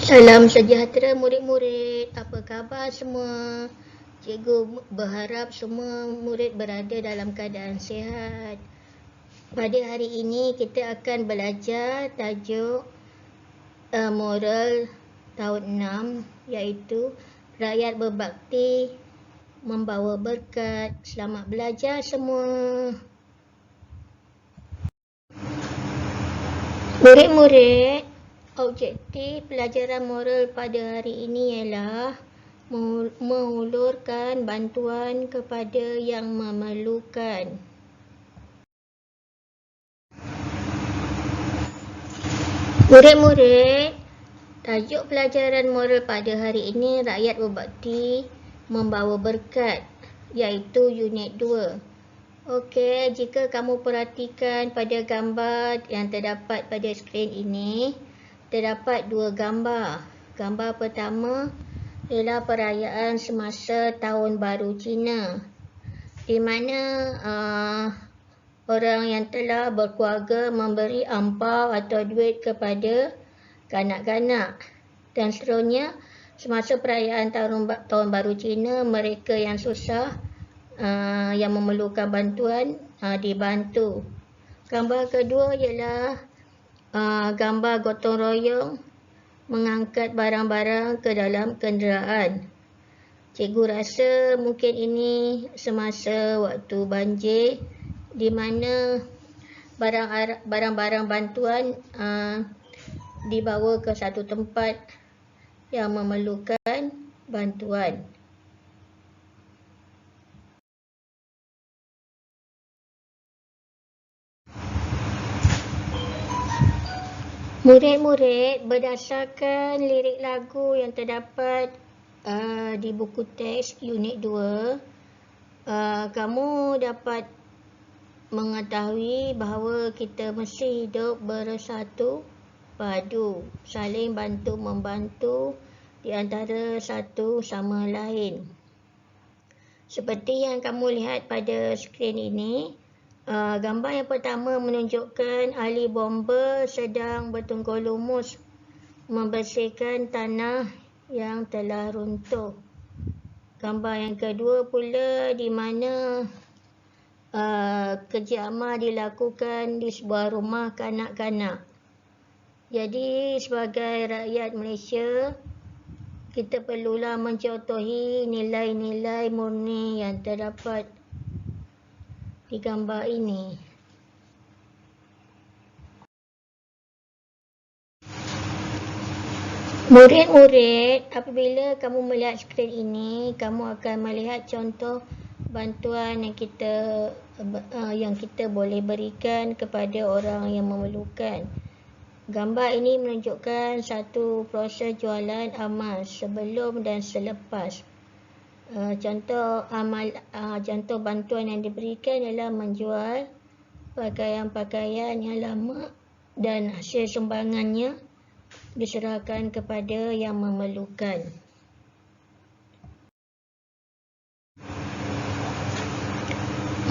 Salam sejahtera murid-murid, apa khabar semua? Cikgu berharap semua murid berada dalam keadaan sihat. Pada hari ini kita akan belajar tajuk moral tahun 6 iaitu rakyat berbakti membawa berkat. Selamat belajar semua. Murid-murid, objektif pelajaran moral pada hari ini ialah mengulurkan bantuan kepada yang memerlukan. Murid-murid, tajuk pelajaran moral pada hari ini rakyat berbakti membawa berkat, iaitu unit 2. Okey, jika kamu perhatikan pada gambar yang terdapat pada skrin ini, terdapat dua gambar. Gambar pertama ialah perayaan semasa Tahun Baru Cina, di mana orang yang telah berkeluarga memberi ampau atau duit kepada kanak-kanak. Dan seterusnya, semasa perayaan Tahun Baru Cina, mereka yang susah, yang memerlukan bantuan, dibantu. Gambar kedua ialah gambar gotong royong mengangkat barang-barang ke dalam kenderaan. Cikgu rasa mungkin ini semasa waktu banjir, di mana barang-barang bantuan dibawa ke satu tempat yang memerlukan bantuan. Murid-murid, berdasarkan lirik lagu yang terdapat di buku teks unit 2, kamu dapat mengetahui bahawa kita mesti hidup bersatu padu, saling bantu-membantu di antara satu sama lain. Seperti yang kamu lihat pada skrin ini, gambar yang pertama menunjukkan ahli bomba sedang bertungkus lumus membersihkan tanah yang telah runtuh. Gambar yang kedua pula di mana kerja amal dilakukan di sebuah rumah kanak-kanak. Jadi sebagai rakyat Malaysia, kita perlulah mencontohi nilai-nilai murni yang terdapat di gambar ini. Murid-murid, apabila kamu melihat skrin ini, kamu akan melihat contoh bantuan yang kita boleh berikan kepada orang yang memerlukan. Gambar ini menunjukkan satu proses jualan amal sebelum dan selepas. Contoh bantuan yang diberikan ialah menjual pakaian-pakaian yang lama dan hasil sumbangannya diserahkan kepada yang memerlukan.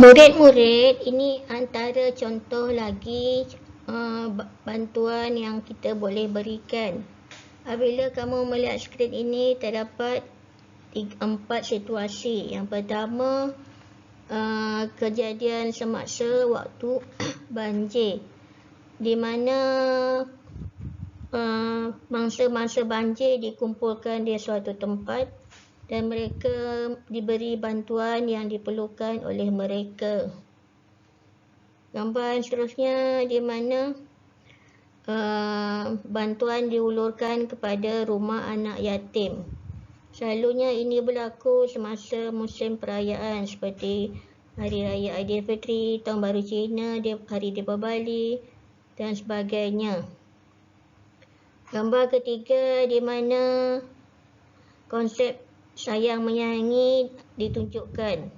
Murid-murid, ini antara contoh lagi bantuan yang kita boleh berikan. Apabila kamu melihat skrin ini, terdapat 4 situasi. Yang pertama, kejadian semasa waktu banjir, di mana mangsa-mangsa banjir dikumpulkan di suatu tempat dan mereka diberi bantuan yang diperlukan oleh mereka. Gambar seterusnya di mana bantuan diulurkan kepada rumah anak yatim. Selalunya ini berlaku semasa musim perayaan seperti Hari Raya Aidilfitri, Tahun Baru Cina, Hari Deepavali dan sebagainya. Gambar ketiga di mana konsep sayang menyayangi ditunjukkan,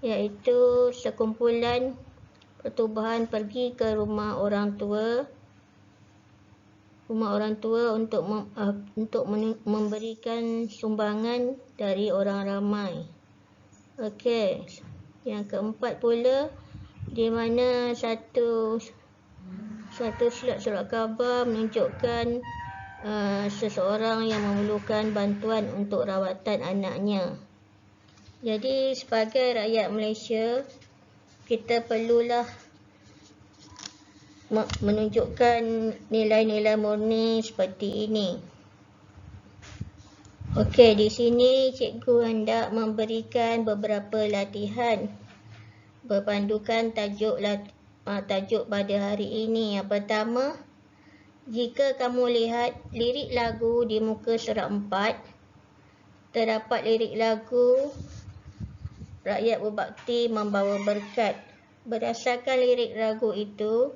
iaitu sekumpulan pertubuhan pergi ke rumah orang tua untuk memberikan sumbangan dari orang ramai. Okey, yang keempat pula di mana satu surat khabar menunjukkan seseorang yang memerlukan bantuan untuk rawatan anaknya. Jadi sebagai rakyat Malaysia, kita perlulah menunjukkan nilai-nilai murni seperti ini. Okey, di sini cikgu hendak memberikan beberapa latihan berpandukan tajuk pada hari ini. Yang pertama, jika kamu lihat lirik lagu di muka surat 4, terdapat lirik lagu Rakyat Berbakti Membawa Berkat. Berdasarkan lirik lagu itu,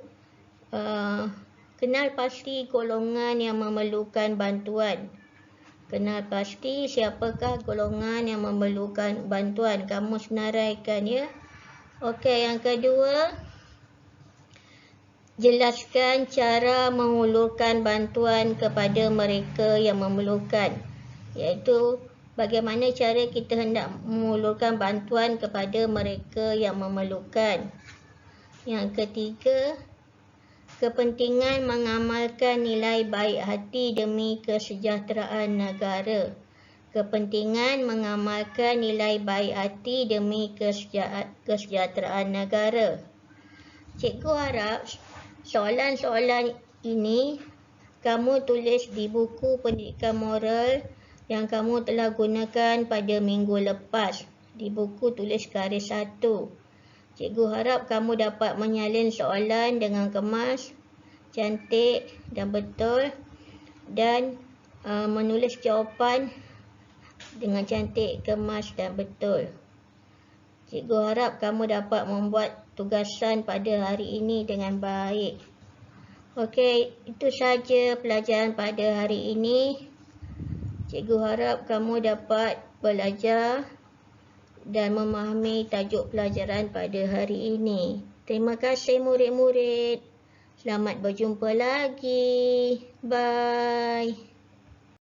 kenal pasti golongan yang memerlukan bantuan. Kenal pasti siapakah golongan yang memerlukan bantuan. Kamu senaraikan ya. Okey, yang kedua, jelaskan cara mengulurkan bantuan kepada mereka yang memerlukan. Iaitu bagaimana cara kita hendak mengulurkan bantuan kepada mereka yang memerlukan. Yang ketiga, kepentingan mengamalkan nilai baik hati demi kesejahteraan negara. Kepentingan mengamalkan nilai baik hati demi kesejahteraan negara. Cikgu harap soalan-soalan ini kamu tulis di buku pendidikan moral yang kamu telah gunakan pada minggu lepas. Di buku tulis garis 1. Cikgu harap kamu dapat menyalin soalan dengan kemas, cantik dan betul, dan menulis jawapan dengan cantik, kemas dan betul. Cikgu harap kamu dapat membuat tugasan pada hari ini dengan baik. Okey, itu saja pelajaran pada hari ini. Cikgu harap kamu dapat belajar dan memahami tajuk pelajaran pada hari ini. Terima kasih murid-murid. Selamat berjumpa lagi. Bye.